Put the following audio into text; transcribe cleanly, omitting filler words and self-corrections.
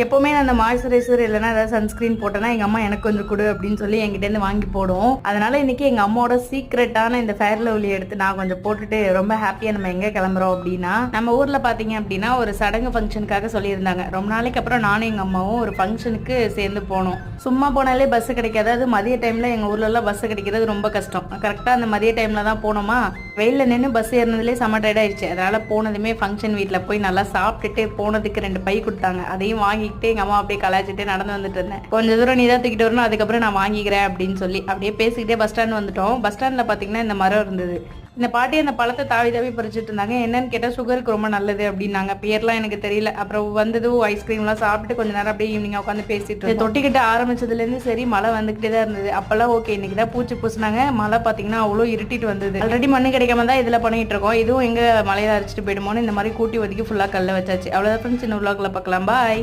எப்பவுமே நான் அந்த மாய்ஸ்சரைசர் இல்லைன்னா ஏதாவது சன்ஸ்கிரீன் போட்டேன்னா எங்க அம்மா எனக்கு கொஞ்சம் கொடு அப்படின்னு சொல்லி என்கிட்ட இருந்து வாங்கி போடும். அதனால இன்னைக்கு எங்க அம்மாவோட சீக்ரெட்டான இந்த ஃபேர் லவ்லி எடுத்து நான் கொஞ்சம் போட்டுட்டு ரொம்ப ஹாப்பியா நம்ம எங்க கிளம்புறோம் அப்படின்னா, நம்ம ஊர்ல பாத்தீங்க அப்படின்னா ஒரு சடங்கு ஃபங்க்ஷனுக்காக சொல்லியிருந்தாங்க. ரொம்ப நாளைக்கு அப்புறம் நானும் எங்க அம்மாவும் ஒரு ஃபங்க்ஷனுக்கு சேர்ந்து போனோம். சும்மா போனாலே பஸ் கிடைக்காது. அது மதிய டைம்ல எங்க ஊர்ல எல்லாம் பஸ் கிடைக்கிறது ரொம்ப கஷ்டம். கரெக்டா அந்த மதிய டைம்ல தான் போனோமா, வெயில்ல நின்று பஸ் ஏறினதுலேயே செம்ம டயர்ட் ஆயிடுச்சு. அதனால போனதுமே ஃபங்க்ஷன் வீட்டில் போய் நல்லா சாப்பிட்டுட்டு போனதுக்கு 2 பை கொடுத்தாங்க. அதையும் வாங்கிட்டு எங்க அம்மா அப்படியே கலாச்சிட்டு நடந்து வந்துட்டு இருந்தேன். கொஞ்சம் தூரம் நீ தான் தூக்கிட்டு வரணும், அதுக்கப்புறம் நான் வாங்கிக்கிறேன் அப்படின்னு சொல்லி அப்படியே பேசிக்கிட்டே பஸ் ஸ்டாண்ட் வந்துட்டோம். பஸ் ஸ்டாண்ட்ல பாத்தீங்கன்னா இந்த மரம் இருந்தது. இந்த பாட்டி அந்த பழத்தை தாவி தாவி பறிச்சுட்டு இருந்தாங்க. என்னன்னு கேட்டால் சுகருக்கு ரொம்ப நல்லது அப்படின்னாங்க. பேர்லாம் எனக்கு தெரியல. அப்புறம் வந்ததும் ஐஸ்கிரீம்லாம் சாப்பிட்டு கொஞ்ச நேரம் அப்படியே ஈவினிங்காக உட்காந்து பேசிட்டு தொட்டிக்கிட்ட ஆரம்பிச்சதுலேருந்து சரி மழை வந்துகிட்டே தான் இருந்தது. அப்பெல்லாம் ஓகே, இன்னைக்கு தான் பூச்சி பூசினாங்க. மழை பார்த்தீங்கன்னா அவ்வளோ இருட்டிட்டு வந்தது. ஆல்ரெடி மண்ணு கிடைக்காம தான் இதில் பண்ணிட்டு இருக்கோம். இதுவும் எங்க மழையில அரைச்சிட்டு போயிடுமோன்னு இந்த மாதிரி கூட்டி ஒதுக்கி ஃபுல்லாக கல்ல வச்சாச்சு. அவ்வளோதான் ஃப்ரெண்ட்ஸ், இந்த விலாக்ல பார்க்கலாம். பாய்.